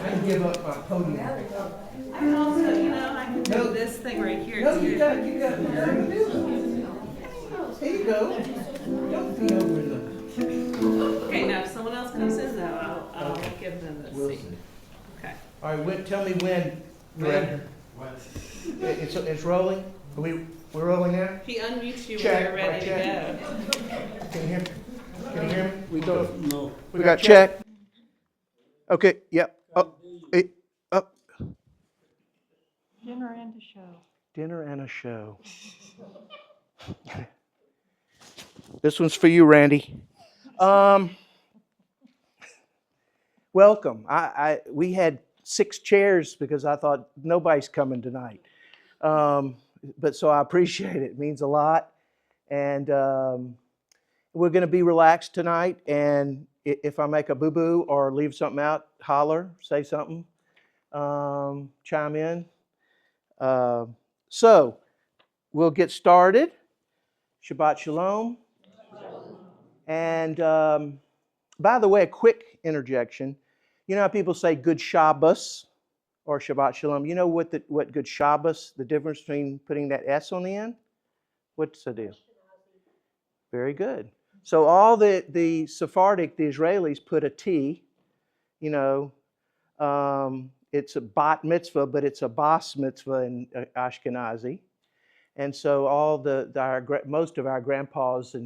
I can give up my podium. I can also, I can do this thing right here. No, you got it. Here you go. Don't be over the. Okay, now if someone else comes in though, I'll give them this We'll seat. see. Okay. All right, tell me when, Director. It's rolling? We're rolling now? He unmutes you when Check, you're ready to check. go. Can you hear me? Can you hear me? We don't know. We got check. Okay, yep. Up. Dinner and a show. Dinner and a show. This one's for you, Randy. Welcome. We had 6 chairs because I thought nobody's coming tonight. But so I appreciate it. It means a lot. And we're going to be relaxed tonight. And if I make a boo-boo or leave something out, holler, say something, chime in. So we'll get started. Shabbat Shalom. And by the way, a quick interjection. You know how people say good Shabbos or Shabbat Shalom? You know what good Shabbos, the difference between putting that S on the end? What's the deal? Very good. So all the Sephardic, the Israelis, put a T. It's a bat mitzvah, but it's a bas mitzvah in Ashkenazi. And so most of our grandpas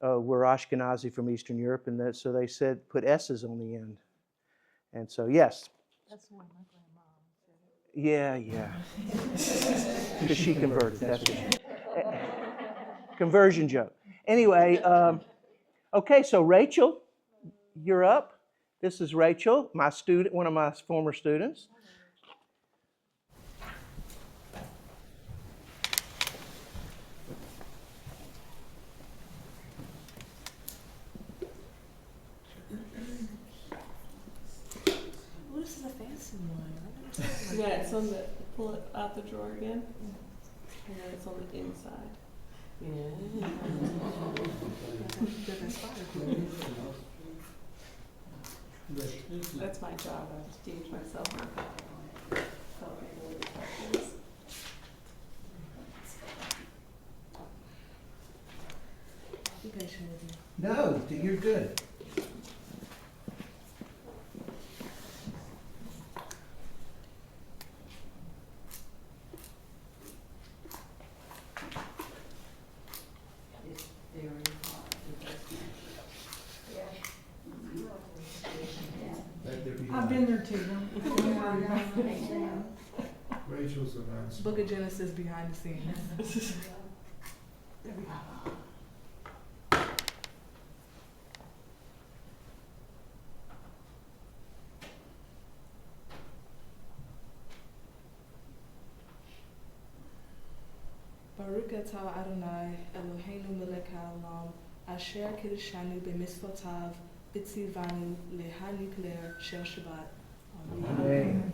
were Ashkenazi from Eastern Europe, and so they said put S's on the end. And so yes. That's the way my grandma said it. Yeah. Because she converted. That's what conversion joke. Anyway, okay. So Rachel, you're up. This is Rachel, my student, one of my former students. Oh, this is a fancy one. Yeah, it's on the, pull it out the drawer again. And then it's on the inside. Yeah. That's my job. I have to teach myself how to tell people what the part is. You guys should with me. No, you're good. I've been there too. Rachel's a nice. Book of Genesis behind the scenes. Baruch atah Adonai Eloheinu melech haolam asher kiddushanu b'mitzvotav b'tzivanu lehanikler shel Shabbat. Amen.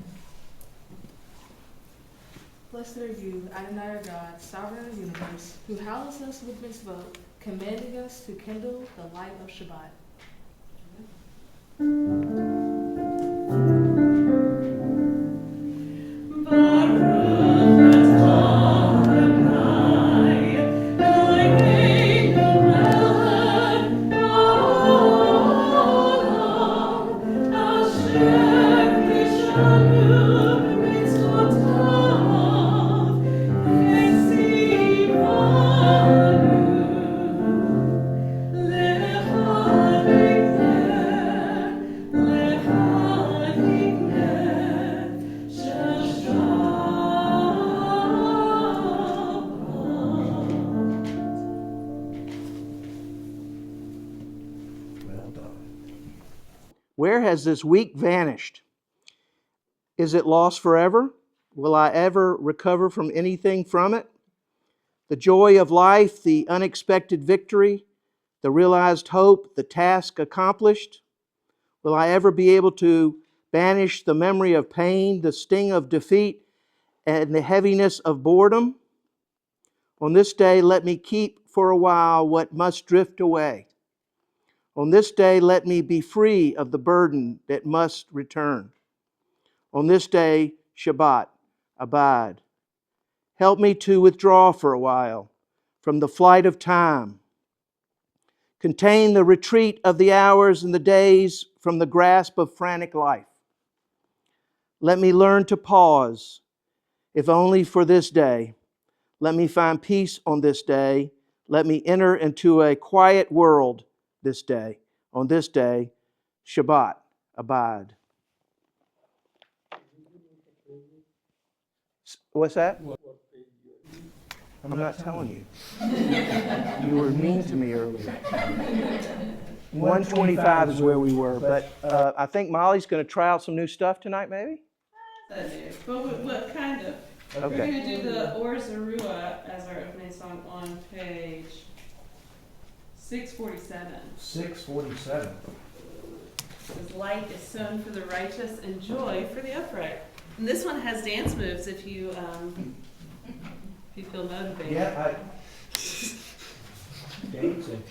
Blessed are you, Adonai our God, sovereign of the universe, who hallows us with mitzvot, commanding us to kindle the light of Shabbat. Where has this week vanished? Is it lost forever? Will I ever recover from anything from it? The joy of life, the unexpected victory, the realized hope, the task accomplished? Will I ever be able to banish the memory of pain, the sting of defeat, and the heaviness of boredom? On this day, let me keep for a while what must drift away. On this day, let me be free of the burden that must return. On this day, Shabbat, abide. Help me to withdraw for a while from the flight of time. Contain the retreat of the hours and the days from the grasp of frantic life. Let me learn to pause, if only for this day. Let me find peace on this day. Let me enter into a quiet world this day. On this day, Shabbat, abide. What's that? I'm not telling you. You were mean to me earlier. 125 is where we were, but I think Molly's going to try out some new stuff tonight, maybe? I do. But what kind of? Okay. We're going to do the Or Zarua as our opening song on page 647. 647. As light is sown for the righteous and joy for the upright. And this one has dance moves if you feel motivated. Yeah, dancing.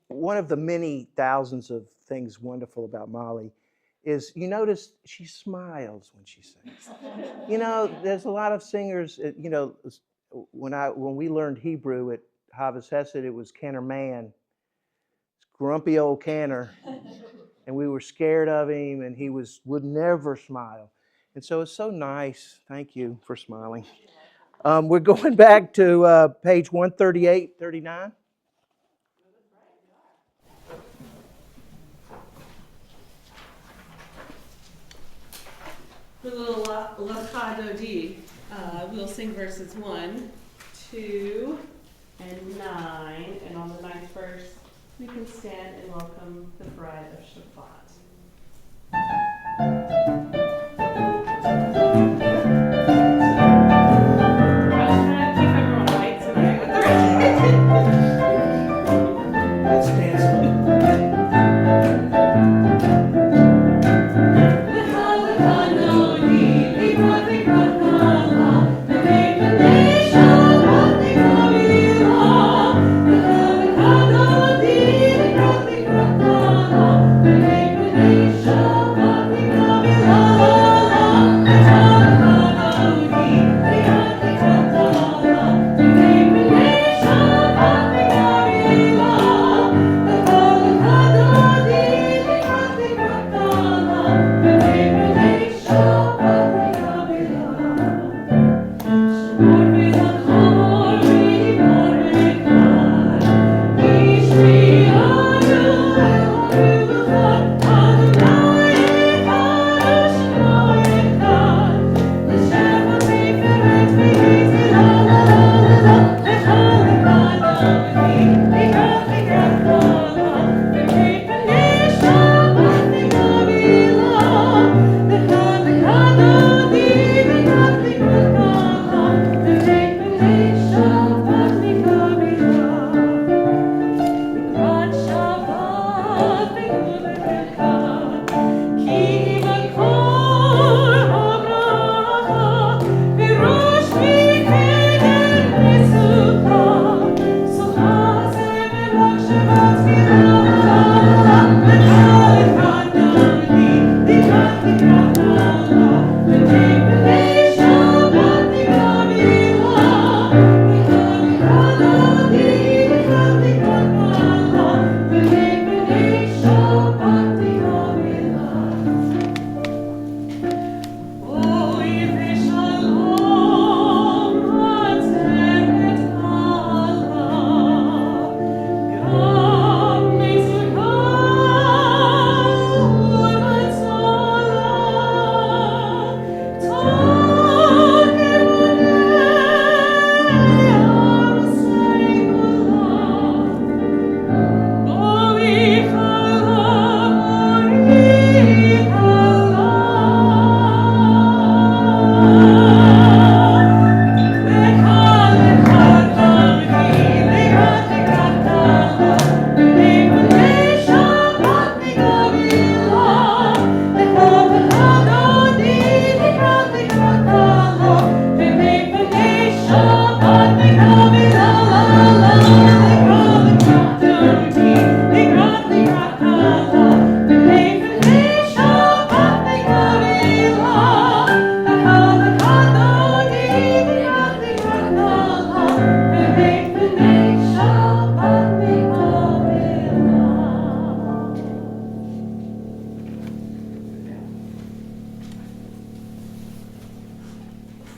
One of the many thousands of things wonderful about Molly is you notice she smiles when she sings. You know, there's a lot of singers, you know, when we learned Hebrew at Havas Hesed, it was Cantor Man, grumpy old Cantor, and we were scared of him, and he would never smile. And so it's so nice. Thank you for smiling. We're going back to page 138, 39. For the little Lacha Dodi, we'll sing verses 1, 2, and 9. And on the 9th verse, we can stand and welcome the bride of Shabbat. Let's dance. Shabbat,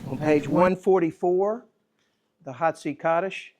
On page 144, the Hatsi Kaddish.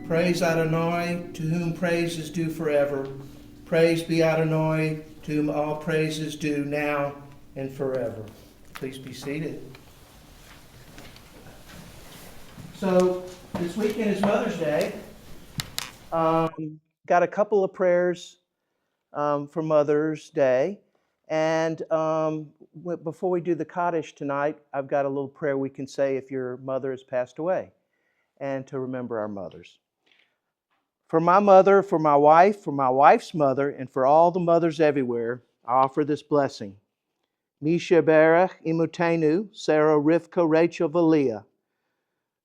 Praise Adonai, to whom praise is due forever. Praise be Adonai, to whom all praise is due now and forever. Please be seated. So, this weekend is Mother's Day. Got a couple of prayers for Mother's Day. And before we do the Kaddish tonight, I've got a little prayer we can say if your mother has passed away, and to remember our mothers. For my mother, for my wife's mother, and for all the mothers everywhere, I offer this blessing. Misha Berach Imutenu, Sarah, Rivka, Rachel, Valia,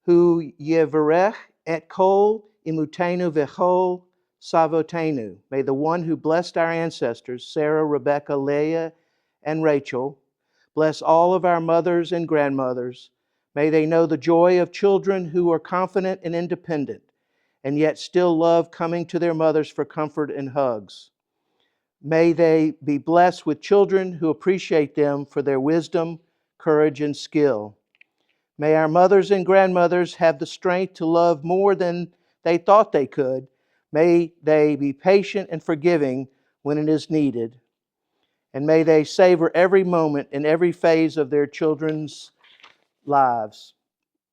Hu Yevarech et Kol Imutenu Vechol Savotenu. May the one who blessed our ancestors, Sarah, Rebecca, Leah, and Rachel, bless all of our mothers and grandmothers. May they know the joy of children who are confident and independent, and yet still love coming to their mothers for comfort and hugs. May they be blessed with children who appreciate them for their wisdom, courage, and skill. May our mothers and grandmothers have the strength to love more than they thought they could. May they be patient and forgiving when it is needed. And may they savor every moment and every phase of their children's lives.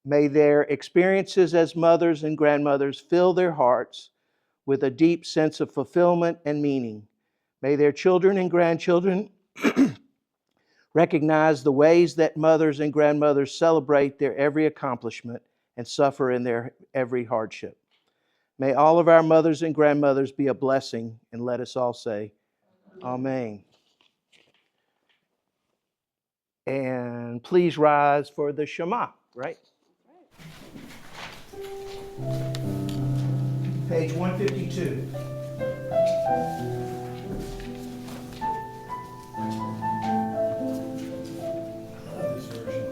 May their experiences as mothers and grandmothers fill their hearts with a deep sense of fulfillment and meaning. May their children and grandchildren Recognize the ways that mothers and grandmothers celebrate their every accomplishment and suffer in their every hardship. May all of our mothers and grandmothers be a blessing, and let us all say, Amen. And please rise for the Shema, right? Page 152. I love this version.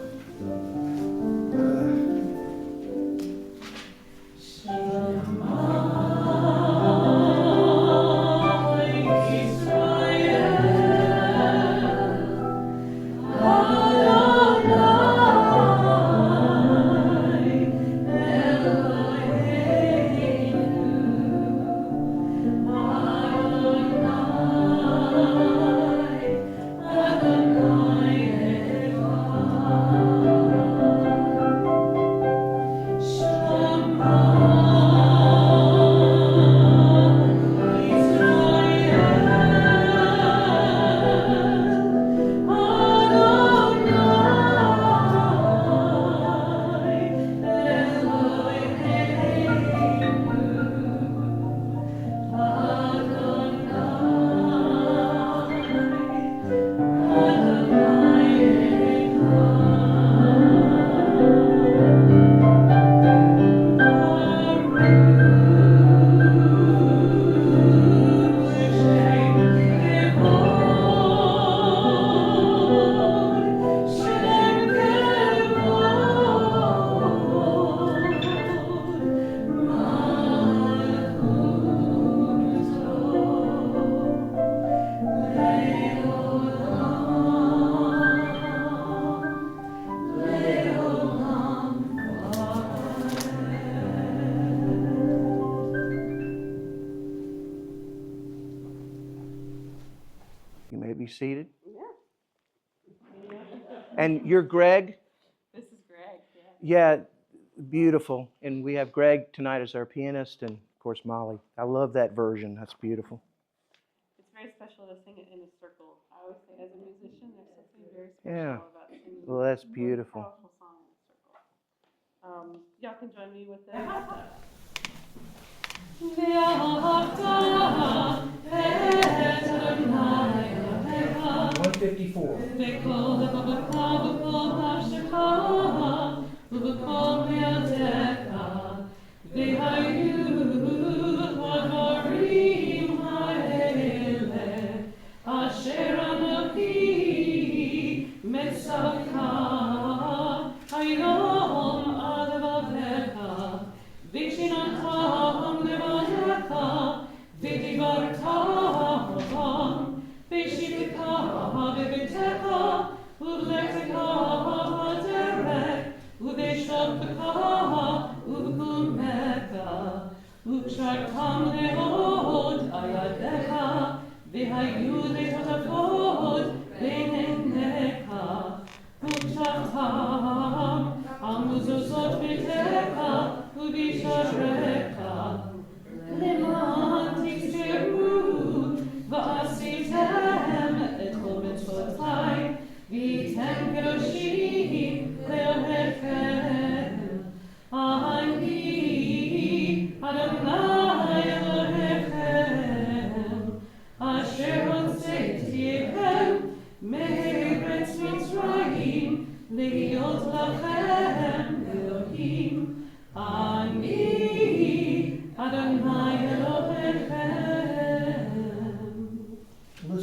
You may be seated. Yeah. And you're Greg? This is Greg, yeah. Yeah, beautiful. And we have Greg tonight as our pianist, and of course Molly. I love that version. That's beautiful. It's very special to sing it in a circle. I always say, as a musician, there's something very special Yeah. about singing Well, that's a beautiful. powerful song in a circle. Y'all can join me with this. 154.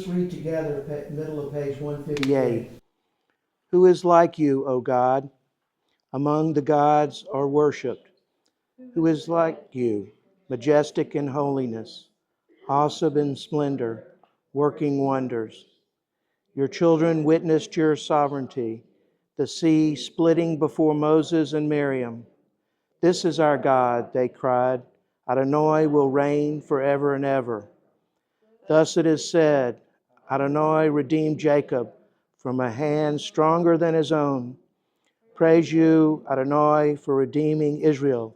Let's read together, middle of page 158. Who is like you, O God? Among the gods are worshipped. Who is like you, majestic in holiness, awesome in splendor, working wonders? Your children witnessed your sovereignty, the sea splitting before Moses and Miriam. This is our God, they cried. Adonai will reign forever and ever. Thus it is said, Adonai redeemed Jacob from a hand stronger than his own. Praise you, Adonai, for redeeming Israel.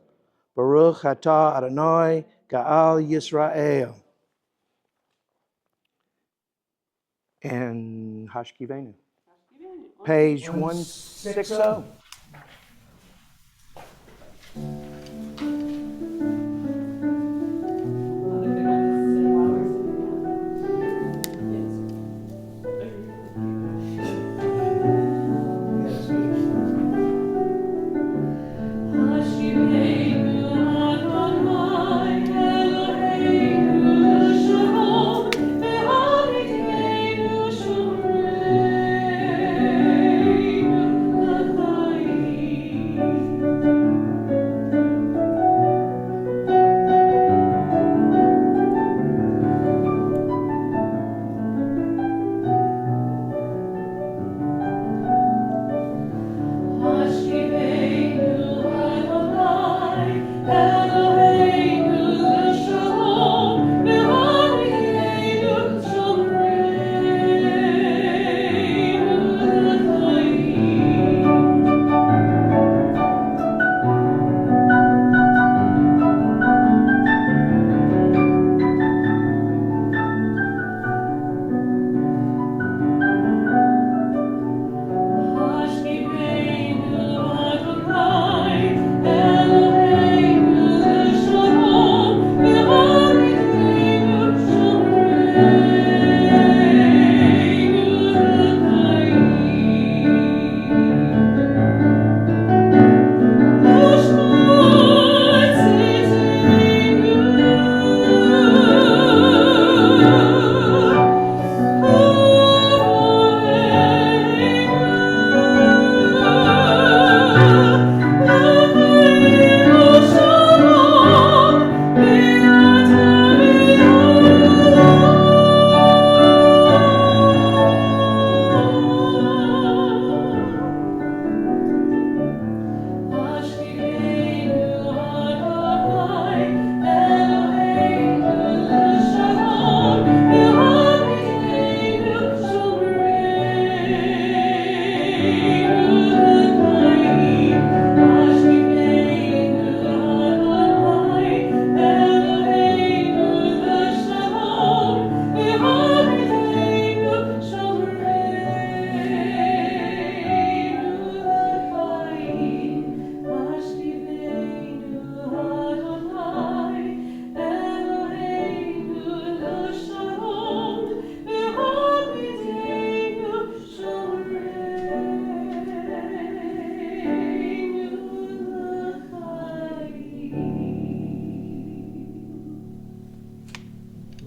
Baruch atah Adonai Ga'al Yisrael. And Hashkivenu. Page 160.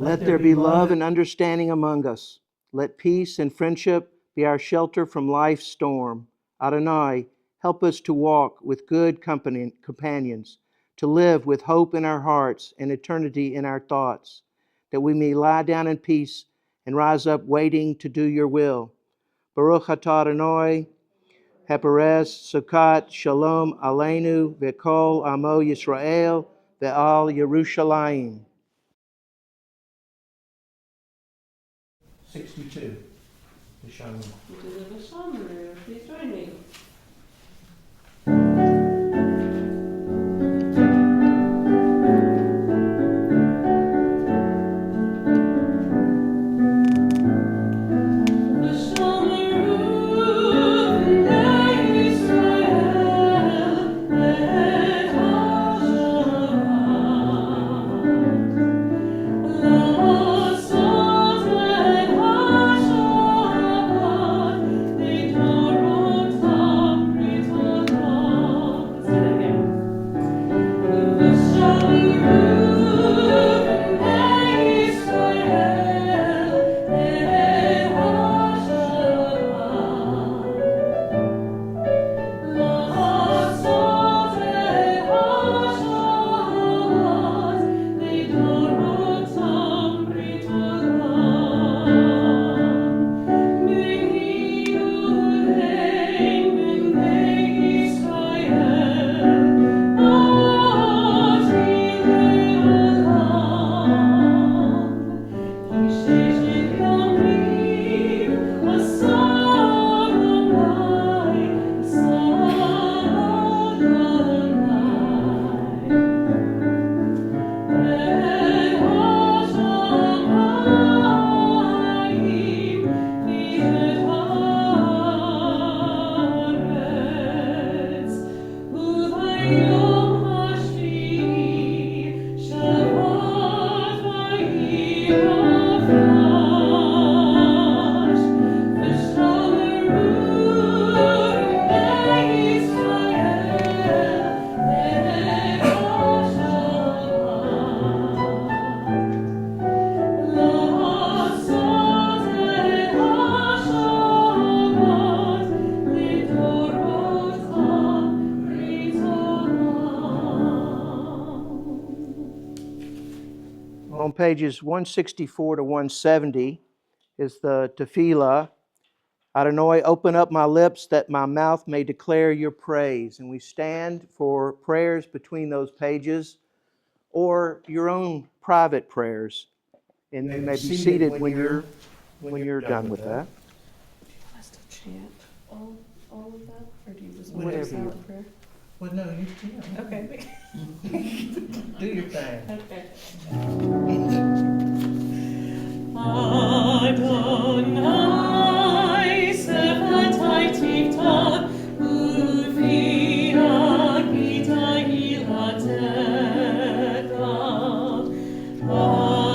Let there be love and understanding among us. Let peace and friendship be our shelter from life's storm. Adonai, help us to walk with good companions, to live with hope in our hearts and eternity in our thoughts, that we may lie down in peace and rise up waiting to do your will. Baruch atah Adonai, Heperes, Sukkot, Shalom, Aleinu, V'kol Amo Yisrael, Ve'al Yerushalayim. 62. The Shalom. To the Shalom. Please join me. On pages 164 to 170 is the tefillah. Adonai, open up my lips that my mouth may declare your praise. And we stand for prayers between those pages or your own private prayers. And you may be seated when you're done with that. Do you want us to chant all of that, or do you just want to do silent prayer? Well, no, you can. Okay. Do your thing. Okay. Adonai, Shabbat Tivta, Uvi Agita Ilateka.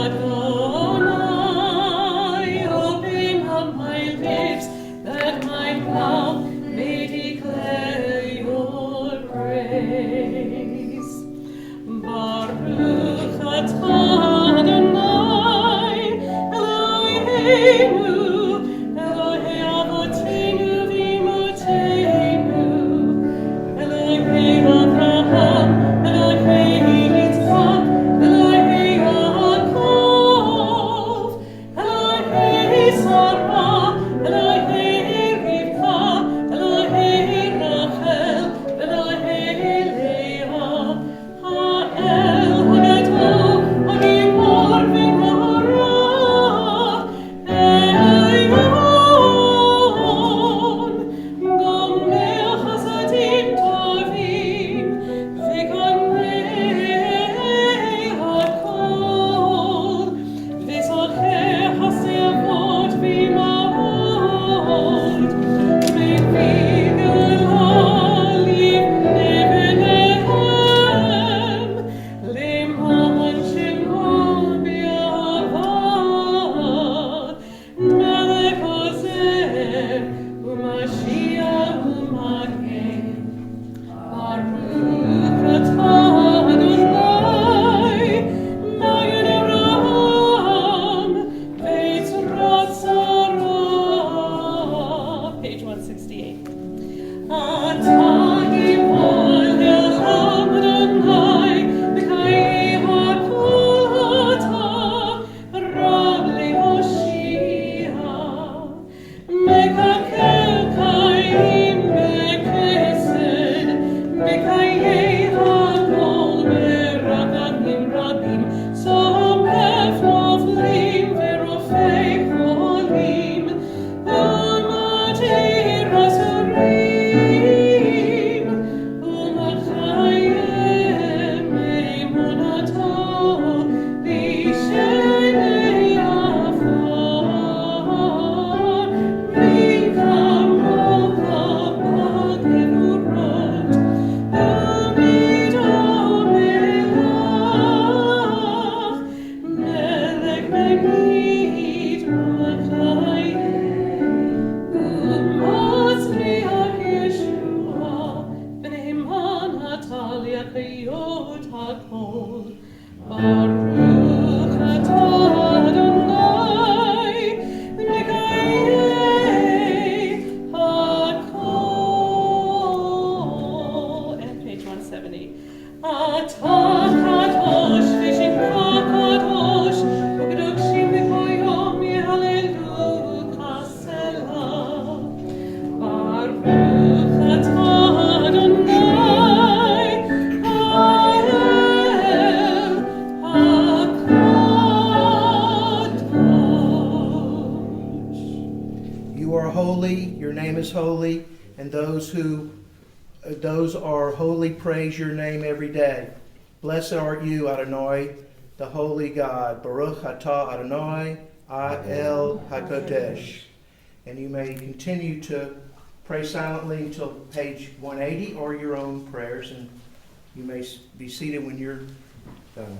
Adonai, open up my lips, that my mouth may declare your praise. Baruch atah Adonai, Eloheinu, Elohei Avotenu v'Imotenu, Elohei Avraham, Elohei Yitzchak, Elohei Yaakov, Elohei Sarah, Elohei Rivka, Elohei Rachel, Elohei Leah, Ha'el Hagadol, Hagibor v'Hara, Elyon, Gomel Chasadim Tovim, V'Gonei Hakol, V'Zocheh Hasevot v'Imahot, Mevin Elal Yivnei B'neihem, Leman Shemo B'Yahava, Melech Ozer, U'Mashiach U'Magen. Baruch atah Adonai, Magen Avraham, V'Yitzrak Sarah. Page 168. Atah Givol Elam Adonai, B'chayei HaKol atah, Rab leHoshia. Mekakel Chaim b'Chesed, B'chayei HaKol b'Ragadim Rabim, Somef Noflim v'Rofei Cholim, U'Matir Asurim, U'Machayem Emunato, B'Shenei Afar, Mikam Rokav B'Gevurot, U'Midam Melach, Melech Megid U'Machayem, U'Masriach Yeshua, B'Neiman Hataliach Hayot HaKol. Baruch atah Adonai, Mekayei HaKol. And page 170. Atah kadosh v'shimcha kadosh, u'kedoshim b'kol yom yehalleluka selah. Baruch atah Adonai, Ha'el HaKadosh. You are holy, your name is holy, and those are holy praise your name every day. Blessed art you, Adonai, the holy God. Baruch atah Adonai, El HaKodesh. And you may continue to pray silently until page 180 or your own prayers, and You may be seated when you're done.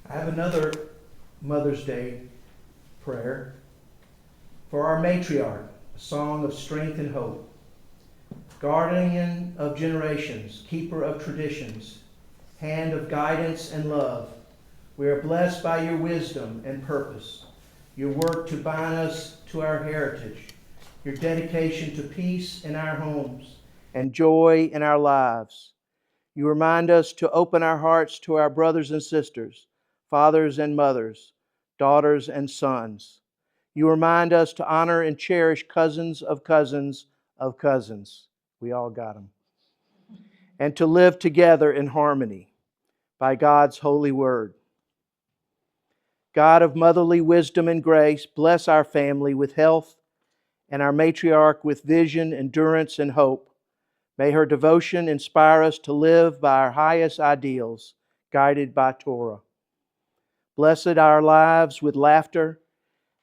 I have another Mother's Day prayer for our matriarch, a song of strength and hope. Guardian of generations, keeper of traditions, hand of guidance and love, we are blessed by your wisdom and purpose, your work to bind us to our heritage, your dedication to peace in our homes and joy in our lives. You remind us to open our hearts to our brothers and sisters, fathers and mothers, daughters and sons. You remind us to honor and cherish cousins of cousins of cousins. We all got them. And to live together in harmony by God's holy word. God of motherly wisdom and grace, bless our family with health and our matriarch with vision, endurance, and hope. May her devotion inspire us to live by our highest ideals, guided by Torah. Blessed our lives with laughter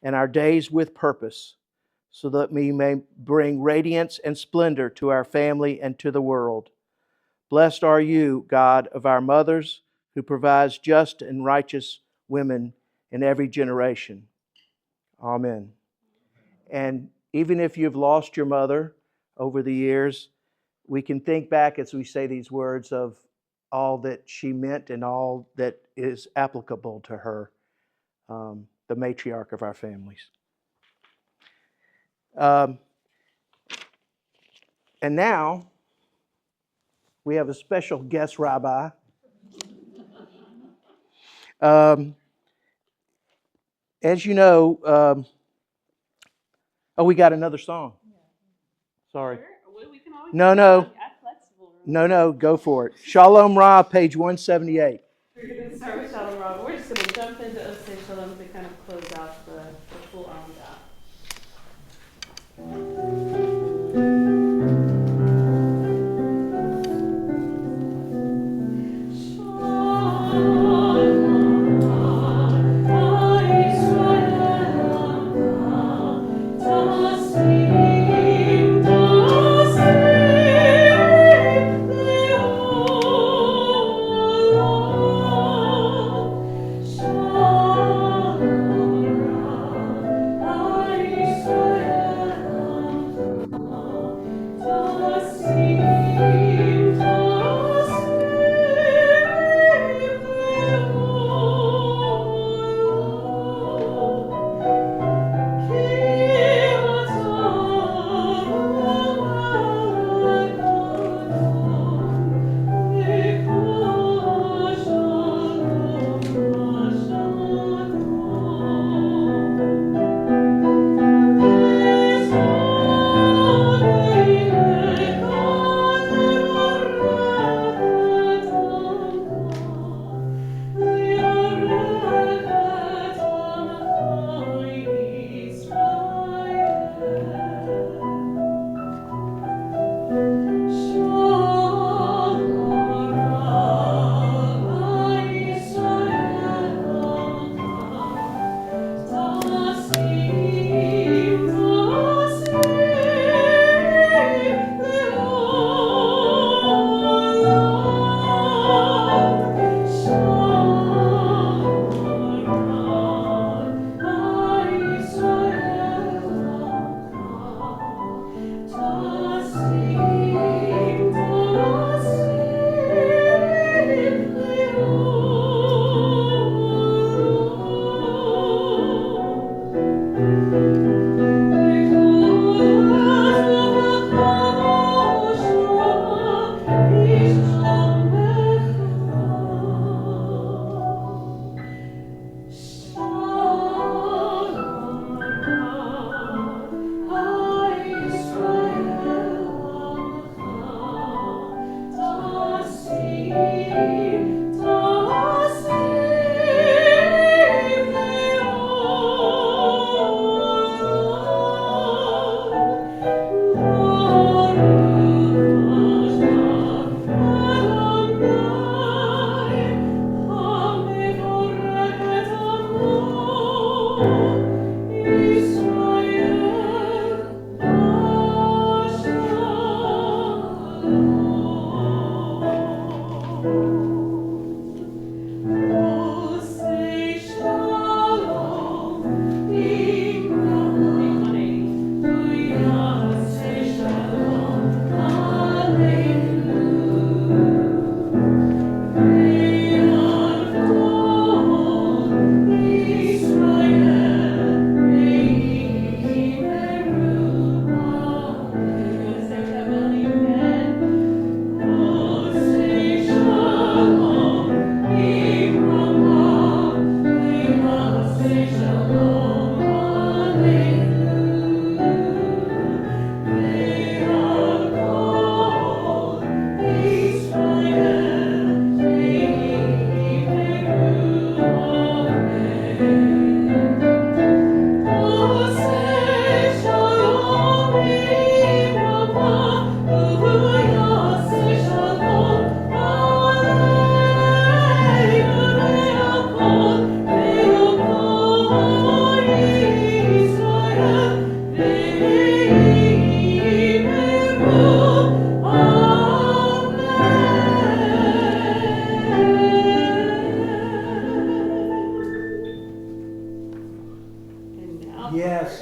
and our days with purpose, so that we may bring radiance and splendor to our family and to the world. Blessed are you, God of our mothers, who provides just and righteous women in every generation. Amen. And even if you've lost your mother over the years, we can think back as we say these words of all that she meant and all that is applicable to her, the matriarch of our families. And now we have a special guest rabbi. As you know, we got another song. Sorry. We can always No, go for it. Shalom Ra, page 178. We're going to start with Shalom Ra. We're just going to jump into Osei Shalom to kind of close out the full Amidah. Shalom.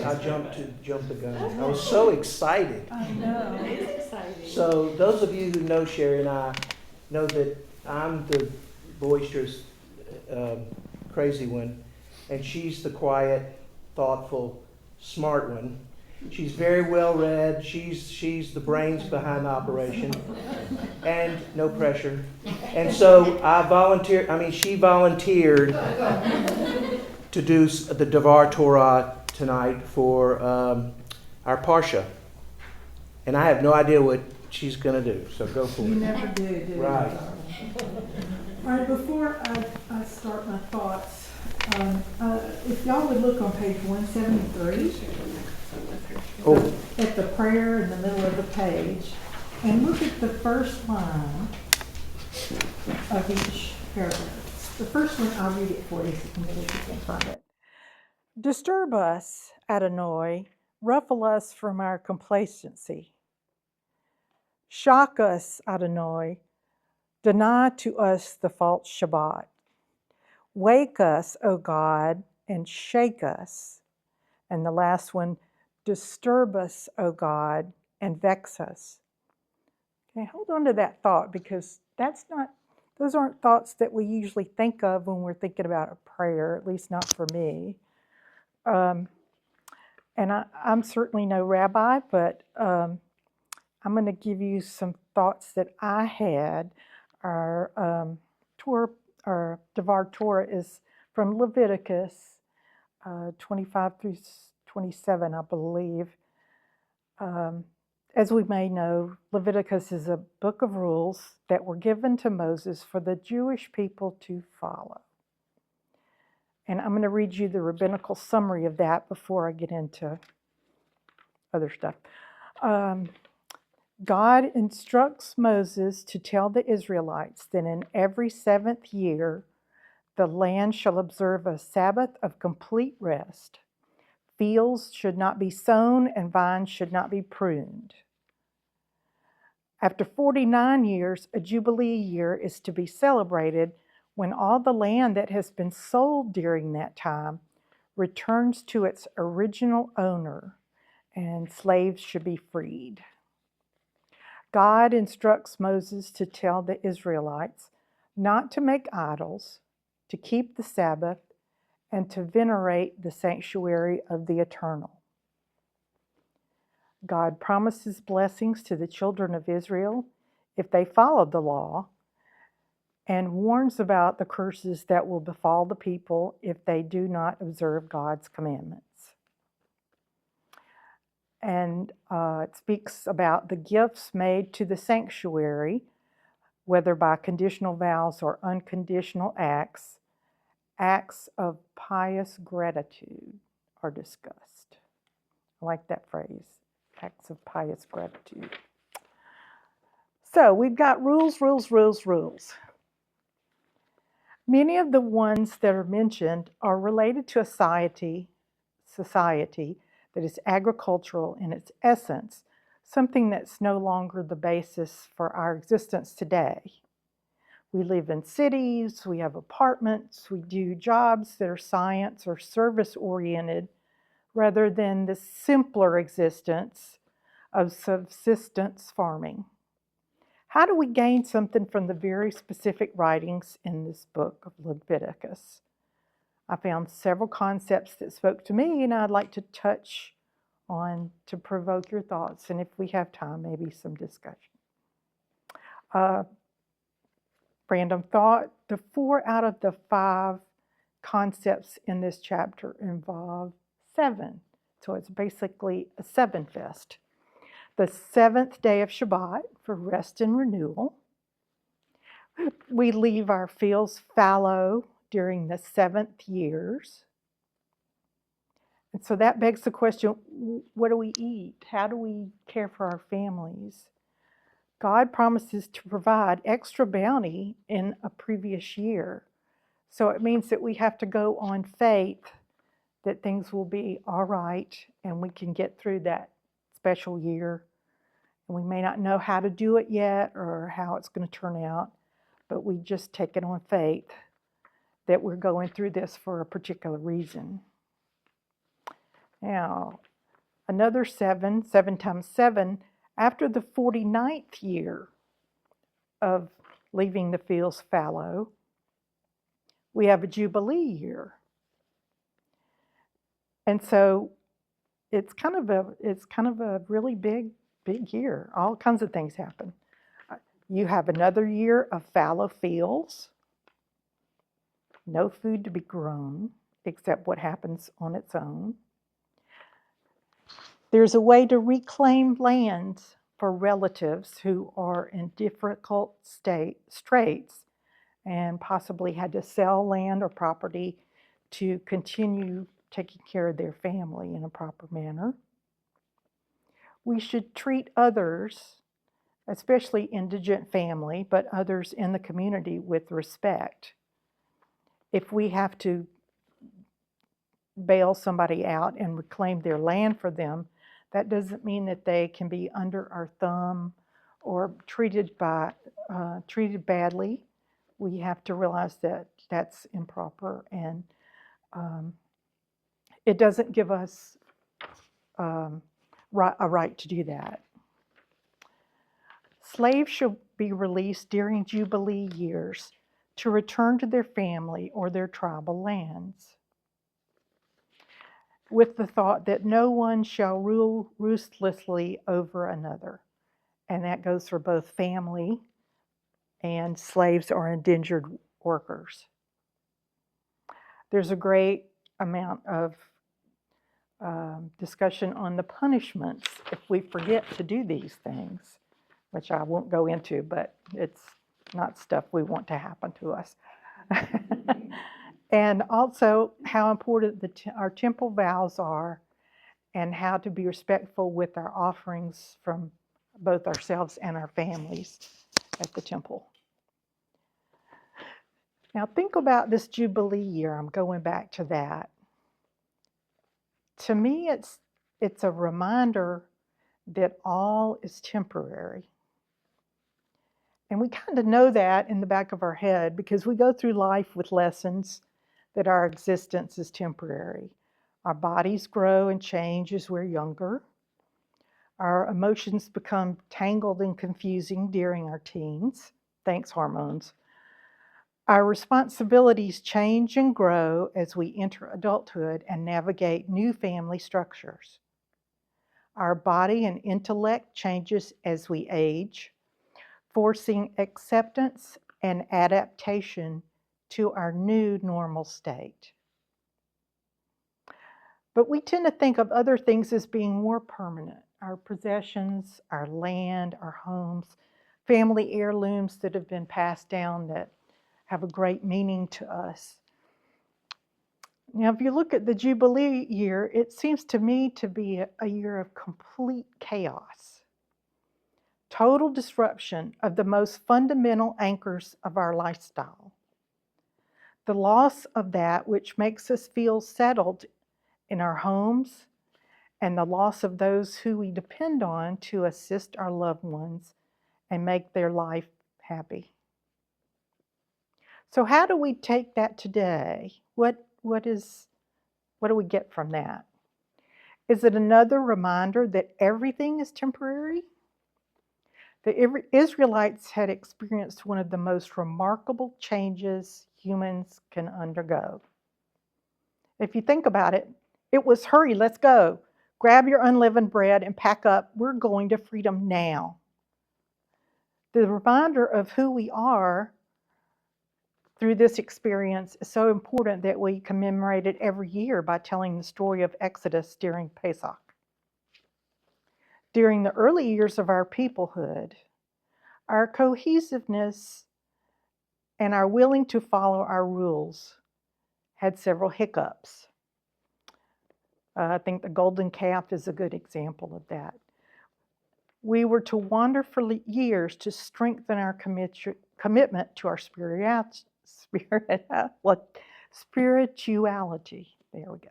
I jumped the gun. I was so excited. I know. It is exciting. So those of you who know Sherry and I know that I'm the boisterous, crazy one, and she's the quiet, thoughtful, smart one. She's very well read. She's the brains behind the operation, and no pressure. And so she volunteered to do the Devar Torah tonight for our Parsha. And I have no idea what she's going to do, so go for You it. never do you? Right. All right, before I start my thoughts, if y'all would look on page 173 Oh, at the prayer in the middle of the page, and look at the first line of each paragraph. The first one, I'll read it for you so you can find it. Disturb us, Adonai, ruffle us from our complacency. Shock us, Adonai, deny to us the false Shabbat. Wake us, O God, and shake us. And the last one, disturb us, O God, and vex us. Okay, hold on to that thought, because those aren't thoughts that we usually think of when we're thinking about a prayer, at least not for me. And I'm certainly no rabbi, but I'm going to give you some thoughts that I had. Our Devar Torah is from Leviticus 25 through 27, I believe. As we may know, Leviticus is a book of rules that were given to Moses for the Jewish people to follow. And I'm going to read you the rabbinical summary of that before I get into other stuff. God instructs Moses to tell the Israelites that in every 7th year, the land shall observe a Sabbath of complete rest. Fields should not be sown and vines should not be pruned. After 49 years, a Jubilee year is to be celebrated when all the land that has been sold during that time returns to its original owner and slaves should be freed. God instructs Moses to tell the Israelites not to make idols, to keep the Sabbath, and to venerate the sanctuary of the Eternal. God promises blessings to the children of Israel if they followed the law, and warns about the curses that will befall the people if they do not observe God's commandments. And it speaks about the gifts made to the sanctuary, whether by conditional vows or unconditional acts. Acts of pious gratitude are discussed. I like that phrase, acts of pious gratitude. So we've got rules. Many of the ones that are mentioned are related to a society that is agricultural in its essence, something that's no longer the basis for our existence today. We live in cities, we have apartments, we do jobs that are science or service-oriented rather than the simpler existence of subsistence farming. How do we gain something from the very specific writings in this book of Leviticus? I found several concepts that spoke to me, and I'd like to touch on to provoke your thoughts, and if we have time, maybe some discussion. Random thought, the 4 out of the 5 concepts in this chapter involve 7. So it's basically a 7 fest. The 7th day of Shabbat for rest and renewal. We leave our fields fallow during the 7th years. And so that begs the question, what do we eat? How do we care for our families? God promises to provide extra bounty in a previous year. So it means that we have to go on faith that things will be all right and we can get through that special year. And we may not know how to do it yet or how it's going to turn out, but we just take it on faith that we're going through this for a particular reason. Now, another 7, 7 times 7, after the 49th year of leaving the fields fallow, we have a Jubilee year. And so it's kind of a really big year. All kinds of things happen. You have another year of fallow fields, no food to be grown except what happens on its own. There's a way to reclaim lands for relatives who are in difficult straits and possibly had to sell land or property to continue taking care of their family in a proper manner. We should treat others, especially indigent family, but others in the community, with respect. If we have to bail somebody out and reclaim their land for them, that doesn't mean that they can be under our thumb or treated badly. We have to realize that that's improper, and it doesn't give us a right to do that. Slaves shall be released during Jubilee years to return to their family or their tribal lands, with the thought that no one shall rule ruthlessly over another. And that goes for both family and slaves or indentured workers. There's a great amount of discussion on the punishments if we forget to do these things, which I won't go into, but it's not stuff we want to happen to us. And also how important our temple vows are, and how to be respectful with our offerings from both ourselves and our families at the temple. Now think about this Jubilee year. I'm going back to that. To me, it's a reminder that all is temporary. And we kind of know that in the back of our head because we go through life with lessons that our existence is temporary. Our bodies grow and change as we're younger. Our emotions become tangled and confusing during our teens. Thanks, hormones. Our responsibilities change and grow as we enter adulthood and navigate new family structures. Our body and intellect changes as we age, forcing acceptance and adaptation to our new normal state. But we tend to think of other things as being more permanent. Our possessions, our land, our homes, family heirlooms that have been passed down that have a great meaning to us. Now, if you look at the Jubilee year, it seems to me to be a year of complete chaos. Total disruption of the most fundamental anchors of our lifestyle. The loss of that which makes us feel settled in our homes, and the loss of those who we depend on to assist our loved ones and make their life happy. So how do we take that today? What do we get from that? Is it another reminder that everything is temporary? The Israelites had experienced one of the most remarkable changes humans can undergo. If you think about it, it was hurry, let's go. Grab your unleavened bread and pack up. We're going to freedom now. The reminder of who we are through this experience is so important that we commemorate it every year by telling the story of Exodus during Pesach. During the early years of our peoplehood, our cohesiveness and our willing to follow our rules had several hiccups. I think the golden calf is a good example of that. We were to wander for years to strengthen our commitment to our spirituality. There we go.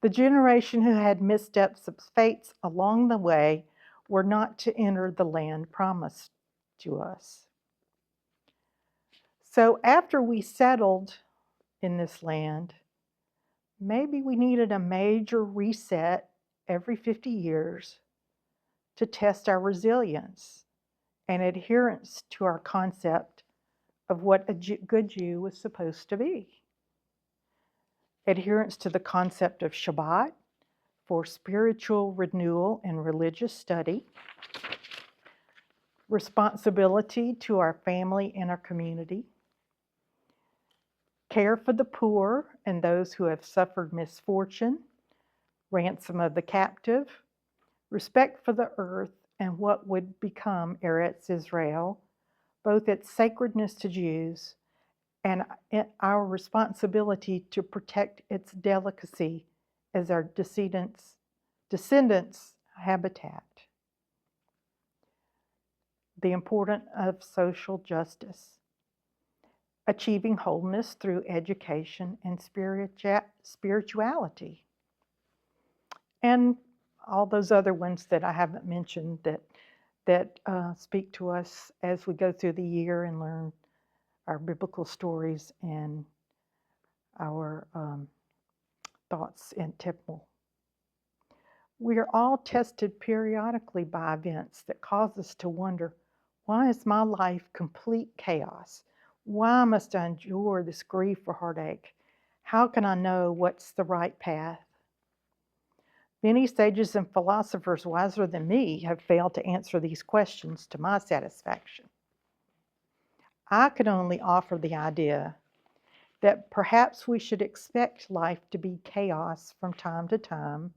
The generation who had missteps of fates along the way were not to enter the land promised to us. So after we settled in this land, maybe we needed a major reset every 50 years to test our resilience and adherence to our concept of what a good Jew was supposed to be. Adherence to the concept of Shabbat for spiritual renewal and religious study. Responsibility to our family and our community. Care for the poor and those who have suffered misfortune. Ransom of the captive. Respect for the earth and what would become Eretz Israel, both its sacredness to Jews and our responsibility to protect its delicacy as our descendants' habitat. The importance of social justice. Achieving wholeness through education and spirituality. And all those other ones that I haven't mentioned that speak to us as we go through the year and learn our biblical stories and our thoughts in temple. We are all tested periodically by events that cause us to wonder, why is my life complete chaos? Why must I endure this grief or heartache? How can I know what's the right path? Many sages and philosophers wiser than me have failed to answer these questions to my satisfaction. I could only offer the idea that perhaps we should expect life to be chaos from time to time,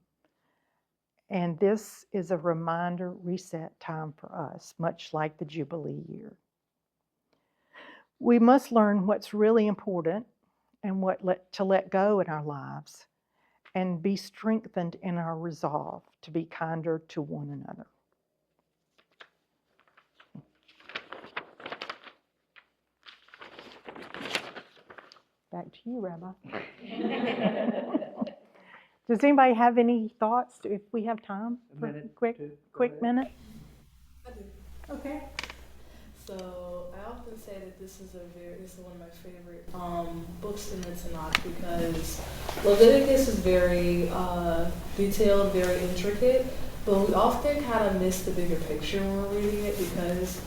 and this is a reminder reset time for us, much like the Jubilee year. We must learn what's really important and to let go in our lives, and be strengthened in our resolve to be kinder to one another. Back to you, Rabbi. Does anybody have any thoughts, if we have time for a quick minute? I do. Okay. So I often say that this is one of my favorite books in the Tanakh, because Leviticus is very detailed, very intricate, but we often kind of miss the bigger picture when we're reading it, because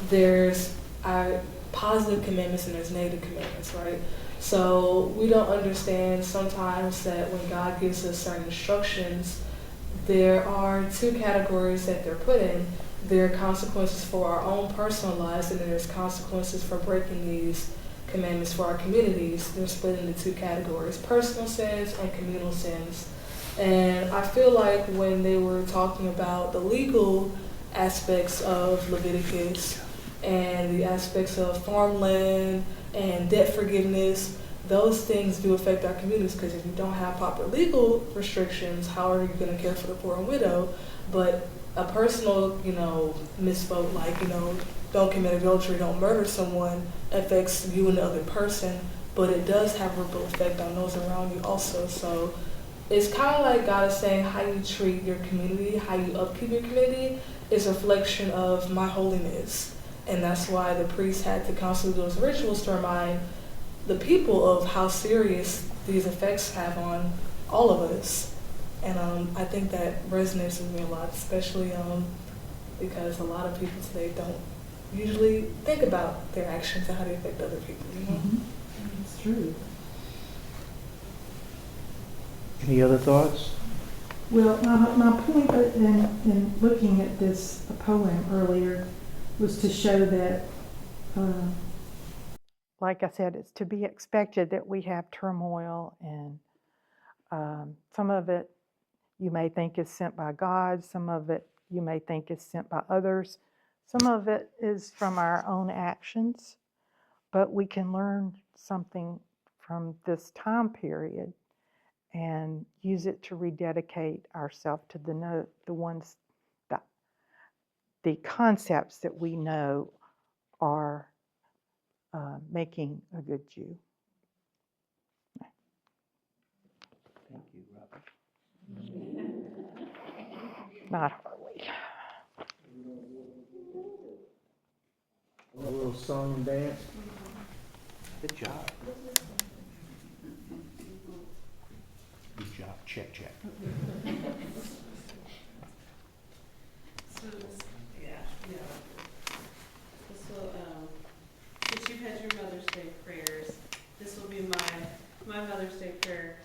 there's positive commandments and there's negative commandments, right? So we don't understand sometimes that when God gives us certain instructions, there are two categories that they're put in. There are consequences for our own personal lives, and then there's consequences for breaking these commandments for our communities. They're split into two categories: personal sins and communal sins. And I feel like when they were talking about the legal aspects of Leviticus and the aspects of farmland and debt forgiveness, those things do affect our communities, because if you don't have proper legal restrictions, how are you going to care for the poor and widow? But a personal, misvote, like, don't commit adultery, don't murder someone, affects you and the other person, but it does have a ripple effect on those around you also. So it's kind of like God is saying how you treat your community, how you upkeep your community is a reflection of my holiness. And that's why the priests had to constantly do those rituals to remind the people of how serious these effects have on all of us. And I think that resonates with me a lot, especially because a lot of people today don't usually think about their actions and how they affect other people. Mm-hmm. It's true. Any other thoughts? Well, my point in looking at this poem earlier was to show that, like I said, it's to be expected that we have turmoil, and some of it you may think is sent by God, some of it you may think is sent by others, some of it is from our own actions, but we can learn something from this time period and use it to rededicate ourselves to the concepts that we know are making a good Jew. Thank you, Robert. Not hardly. A little song and dance. Good job. Good job. Check, check. So this, yeah. This will, since you've had your Mother's Day prayers, this will be my Mother's Day prayer.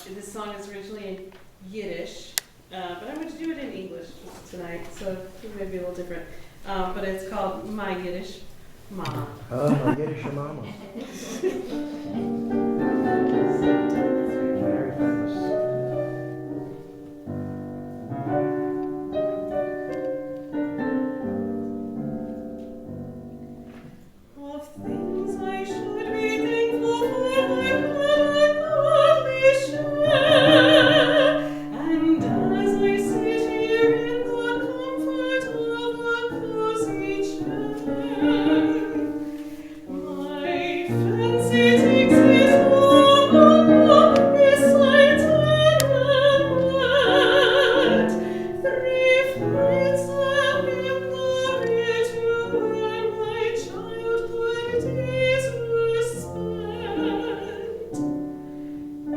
This song is originally in Yiddish, but I'm going to do it in English tonight, so it may be a little different. But it's called My Yiddish Mama. Oh, my Yiddish mama. Very famous. Of things I should be thankful for, my God, God be sure. And as I sit here in the comfort of a cozy chair, my fancy takes its home beside the three flights up in the rear to where my childhood days were spent.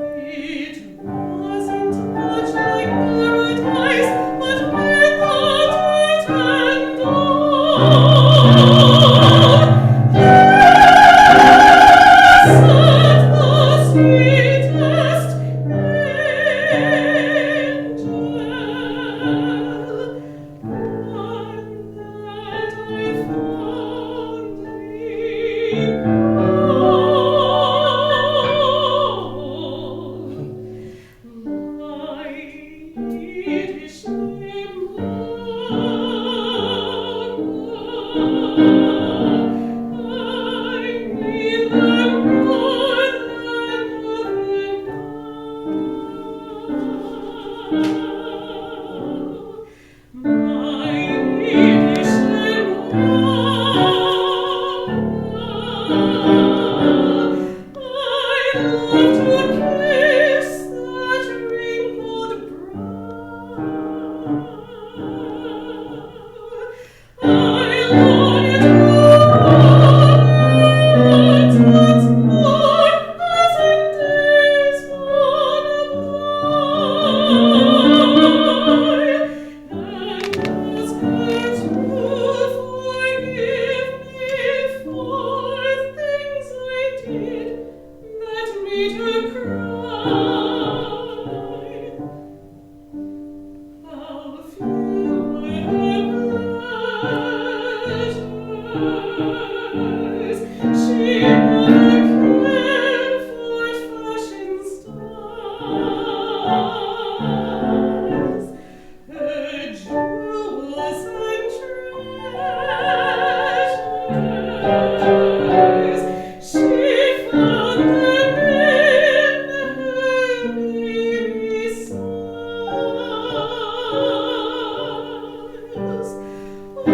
It wasn't much like paradise, but with a dirt and all. Yes, the sweetest angel. One that I fondly call my Yiddish name, I need her more than my Yiddish I love to kiss that wrinkled brow. I long to hold its warm as in days gone by, and ask her to forgive me for things I did that made her cry. How few were her pleasures, she never cared for fashion styles. Her jewels and treasures, she found them in her baby smiles. I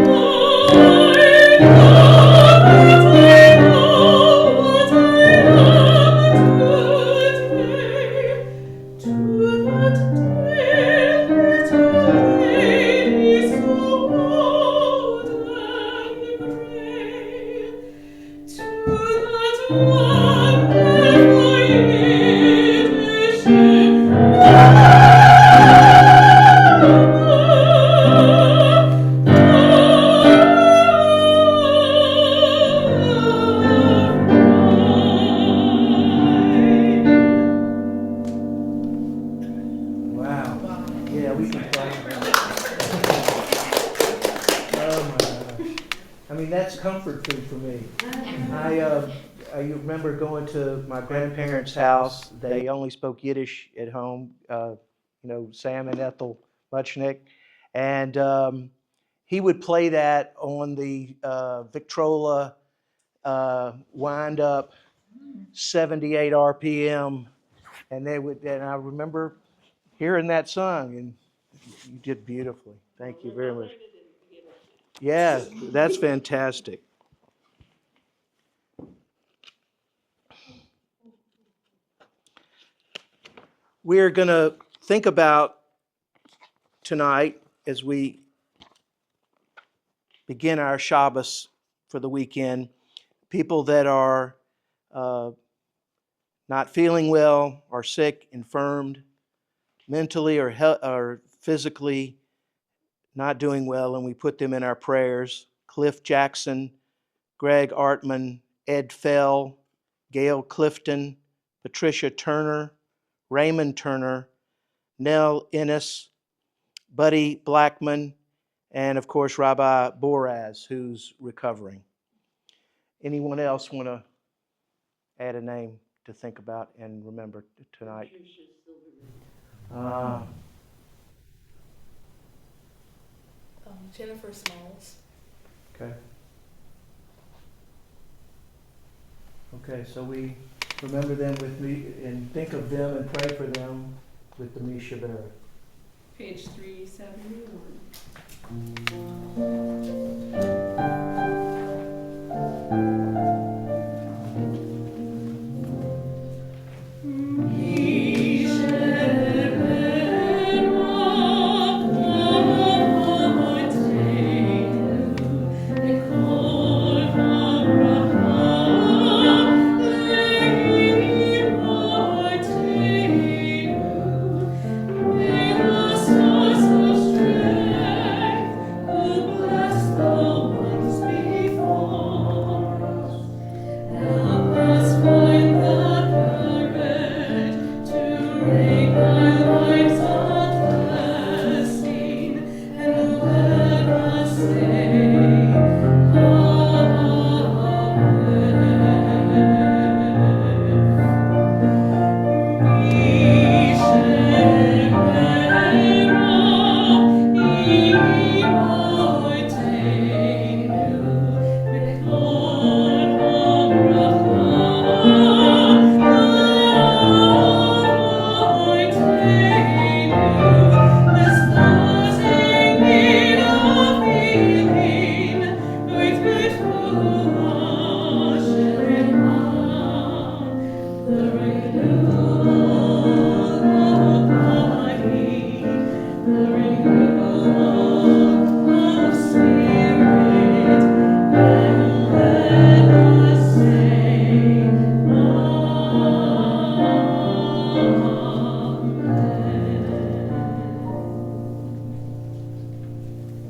know what I love today, to that dear little lady so old and gray, to that wonderful Yiddish Wow. Yeah, we can play. Oh my gosh. I mean, that's comfort food for me. I remember going to my grandparents' house. They only spoke Yiddish at home. Sam and Ethel Muchnick, and he would play that on the Victrola wind up 78 RPM, and I remember hearing that song, and you did beautifully. Thank you very much. Yeah, that's fantastic. We're going to think about tonight as we begin our Shabbos for the weekend, people that are not feeling well, or sick, infirmed, mentally or physically not doing well, and we put them in our prayers. Cliff Jackson, Greg Artman, Ed Fell, Gail Clifton, Patricia Turner, Raymond Turner, Nell Ennis, Buddy Blackman, and of course Rabbi Boraz, who's recovering. Anyone else want to add a name to think about and remember tonight? Jennifer Smalls. Okay. Okay, so we remember them with me and think of them and pray for them with the Misha B'Shabbat. Page 371.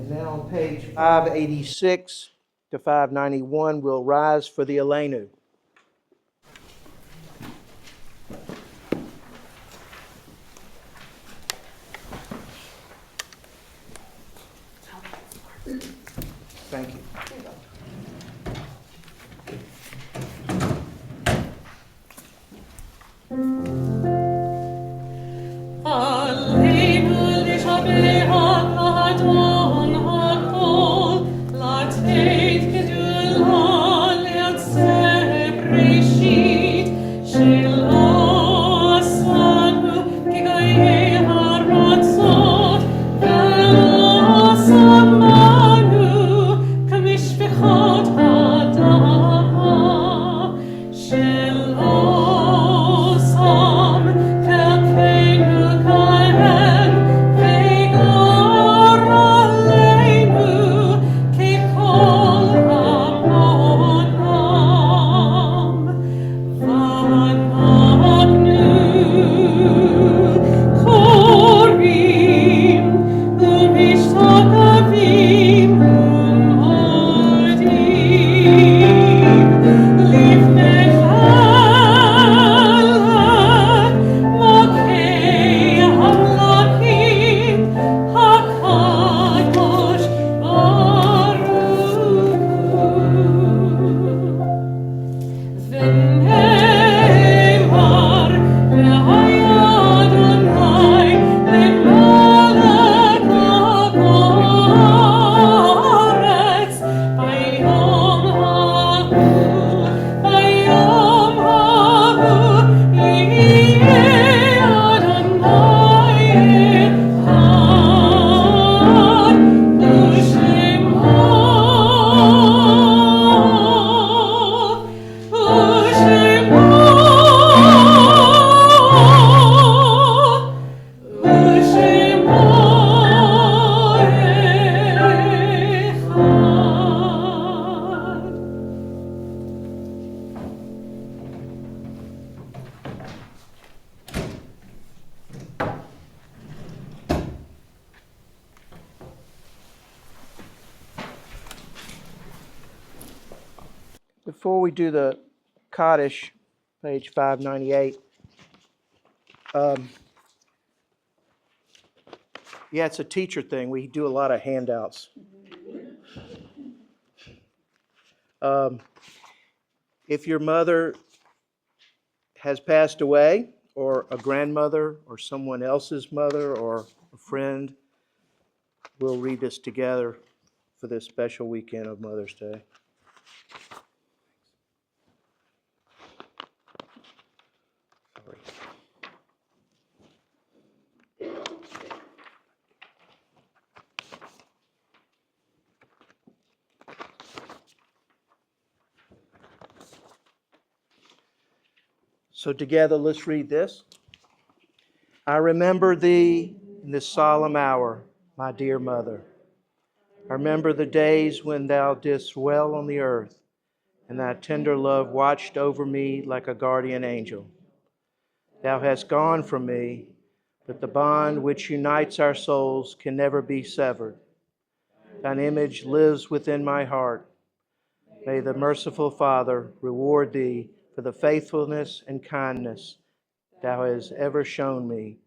And then on page 586 to 591, we'll rise for the Elenu. Thank you. Latet, before we do the Kaddish, page 598, yeah, it's a teacher thing. We do a lot of handouts. If your mother has passed away, or a grandmother, or someone else's mother, or a friend, we'll read this together for this special weekend of Mother's Day. Sorry. So together, let's read this. I remember thee in this solemn hour, my dear mother. I remember the days when thou didst dwell on the earth, and thy tender love watched over me like a guardian angel. Thou hast gone from me, but the bond which unites our souls can never be severed. Thine image lives within my heart. May the merciful Father reward thee for the faithfulness and kindness thou hast ever shown me.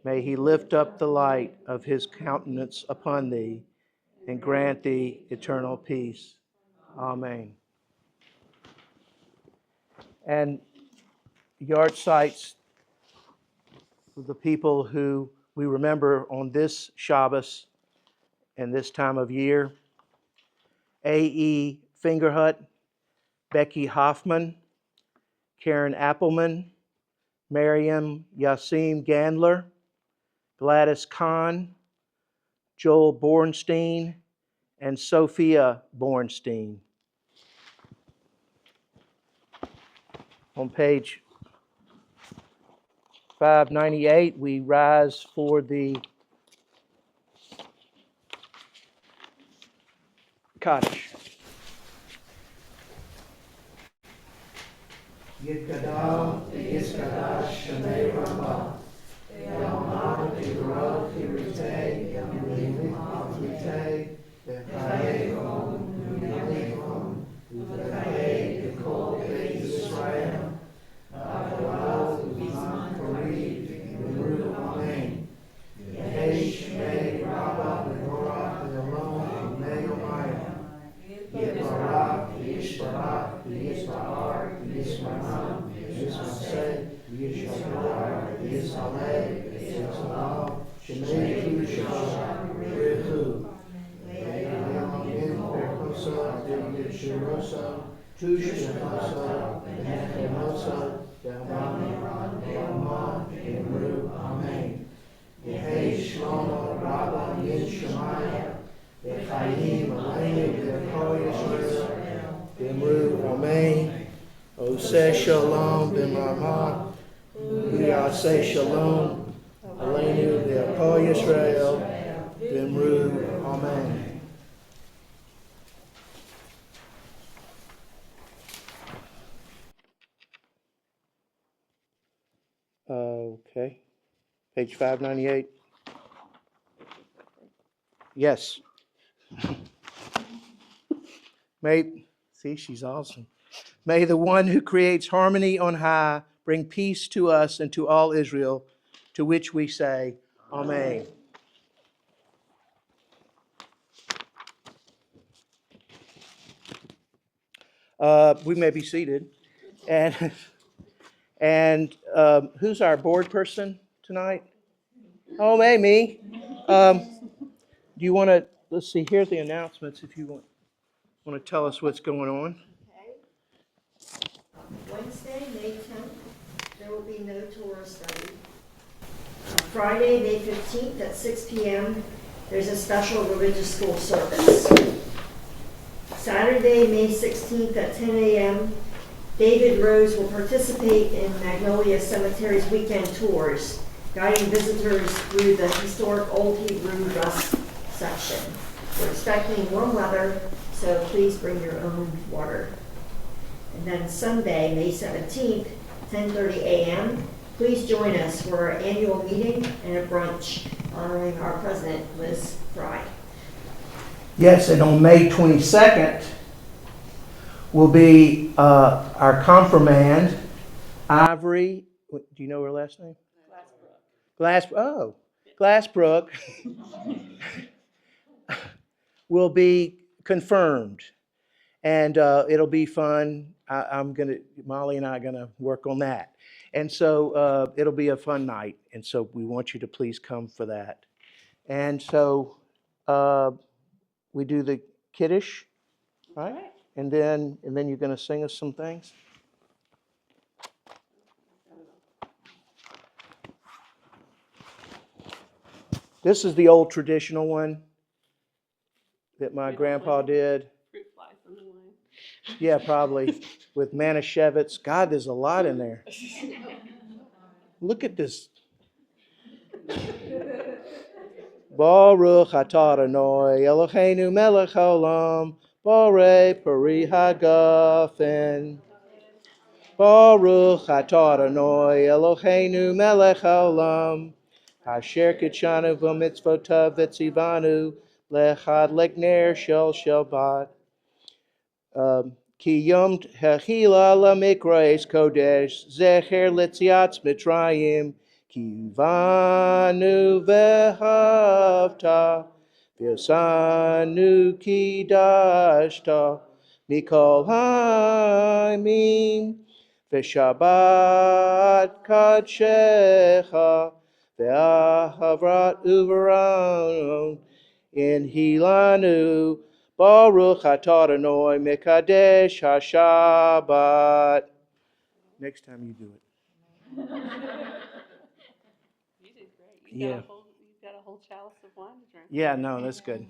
May he lift up the light of his countenance upon thee and grant thee eternal peace. Amen. And yard sites for the people who we remember on this Shabbos and this time of year: A.E. Fingerhut, Becky Hoffman, Karen Appleman, Miriam Yassim Gandler, Gladys Kahn, Joel Bornstein, and Sophia Bornstein. On page 598, we rise for the Kaddish. Yitgadal, Yiskadash, Shamei Ramah, Yalmad, Yigarav, Yiritei, Yamim, Avritei, Bechayekom, Yalikom, Uvechaye, Yikol, Yisrael, Adoral, Uviman, Korid, Yeru, Amen. Yehei, Shmei, Rabba, Menorah, Yalom, Meomaya, Yitbarach, Yishbarach, Yishbar, Yishmanam, Yishmaseh, Yishadar, Yishaleh, Yishalal, Shemei Kusha, Rihu, Le'elamim, Berkosa, Yishirosa, Tushimosa, Nechimosa, Yamam, Yamam, Yemru, Amen. Yehei Shlomo, Rabba, Yishmaya, Yechayim, Aleinu, Yechol Yisrael, Yemru, Amen. Oseh Shalom, B'Mamah, Yaseh Shalom, Aleinu, Yechol Yisrael, Yemru, Amen. Okay. Page 598. Yes. See, she's awesome. May the one who creates harmony on high bring peace to us and to all Israel, to which we say, Amen. We may be seated. And who's our board person tonight? Oh, Amy. Do you want to, let's see, here's the announcements if you want to tell us what's going on. Wednesday, May 10th, there will be no Torah study. Friday, May 15th at 6 p.m., there's a special religious school service. Saturday, May 16th at 10 a.m., David Rose will participate in Magnolia Cemetery's weekend tours, guiding visitors through the historic Old Hebrew Rust section. We're expecting warm weather, so please bring your own water. And then Sunday, May 17th, 10:30 a.m., please join us for our annual meeting and a brunch honoring our president, Liz Fry. Yes, and on May 22nd, will be our confirmand, Ivory. Do you know her last name? Glassbrook will be confirmed, and it'll be fun. Molly and I are gonna work on that, and so it'll be a fun night. And so we want you to please come for that. And so we do the Kiddush, right? And then you're gonna sing us some things. This is the old traditional one that my grandpa did. Fruit flies in the wine. Yeah, probably with Manischewitz. God, there's a lot in there. Look at this. Baruch atah Adonai Eloheinu melech haolam borei peri hagafen. Baruch atah Adonai Eloheinu melech haolam asher kitshanu v'mitzvotav v'tzivanu lechad ner shel Shabbat. Ki yom hechila lamikrais kodesh zecher letziatz mitrayim kivanu vehavta v'yosanu kidashta mikol haimim v'shabbat kadshecha v'ahavrat uvaron in hilanu Baruch atah Adonai mekadesh hashabbat. Next time you do it. You did great. Yeah. You've got a whole chalice of wine to drink. Yeah, no, that's good.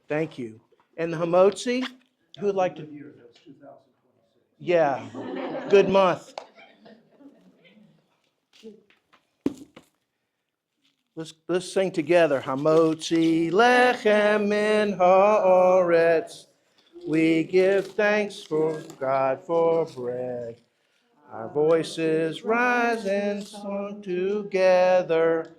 Thank you. And the hamotzi, who would like to? Yeah, good month. Let's sing together. Hamotzi lechem min haaretz. We give thanks for God for bread. Our voices rise and song together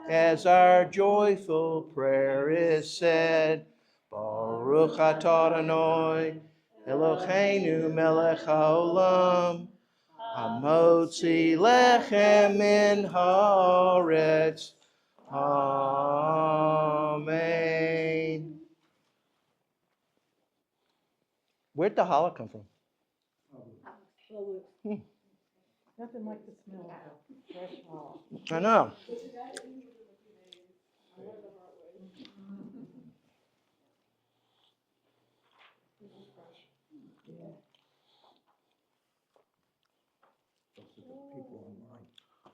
as our joyful prayer is said. Baruch atah Adonai Eloheinu melech haolam. Hamotzi lechem min haaretz. Amen. Where'd the challah come from? Nothing like the smell of fresh challah. I know.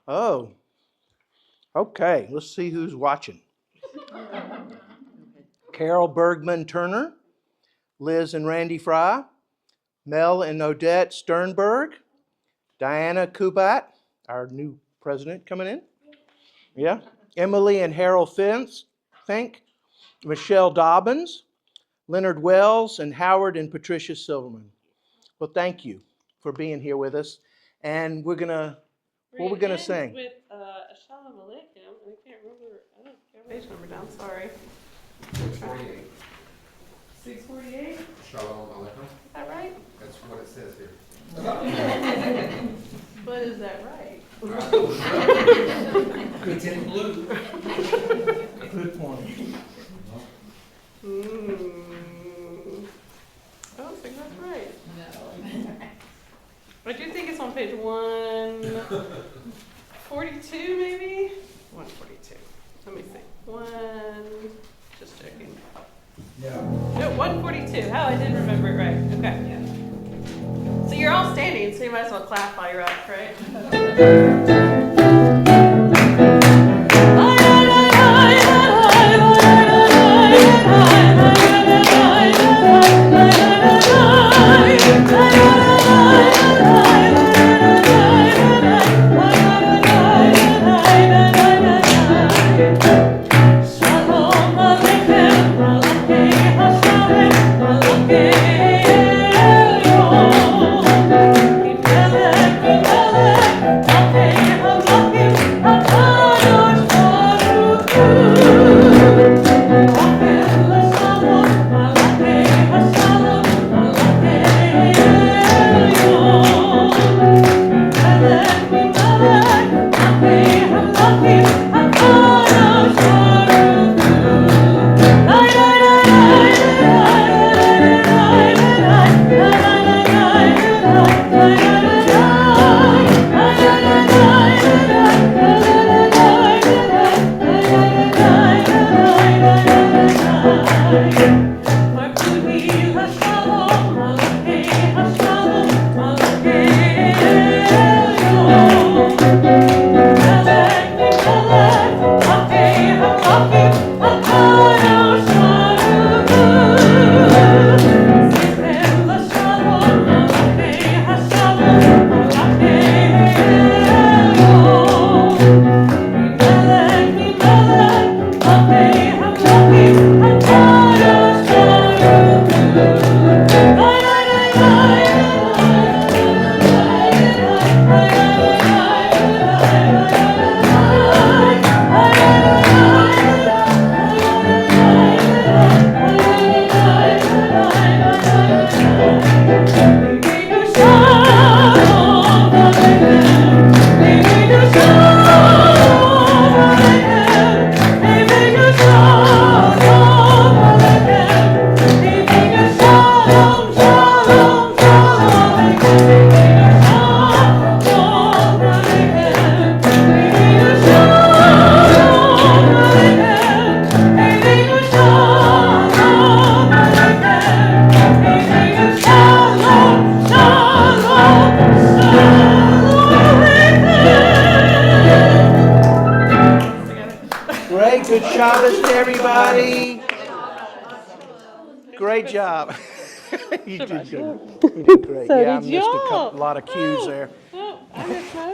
Oh, okay. Let's see who's watching. Carol Bergman Turner, Liz and Randy Fry, Mel and Odette Sternberg, Diana Kubat, our new president coming in. Yeah. Emily and Harold Fink, Michelle Dobbins, Leonard Wells, and Howard and Patricia Silverman. Well, thank you for being here with us. And what are we gonna sing? With Shalom Aleichem. I can't remember. I don't have page number down. Sorry. 648. 648. Shalom Aleichem. Is that right? That's what it says here. But is that right? It's in blue. Good point. I don't think that's right. No. I do think it's on page 142, maybe? 142. Let me see. Just checking. Yeah. No, 142. Oh, I did remember it right. Okay. Yeah. So you're all standing, so you might as well clap while you're up, right? Okay. Great. Good Shabbos to everybody. Great job. You did good. You did great. So Yeah, I did missed y'all. a lot of cues there. Oh, I missed mine.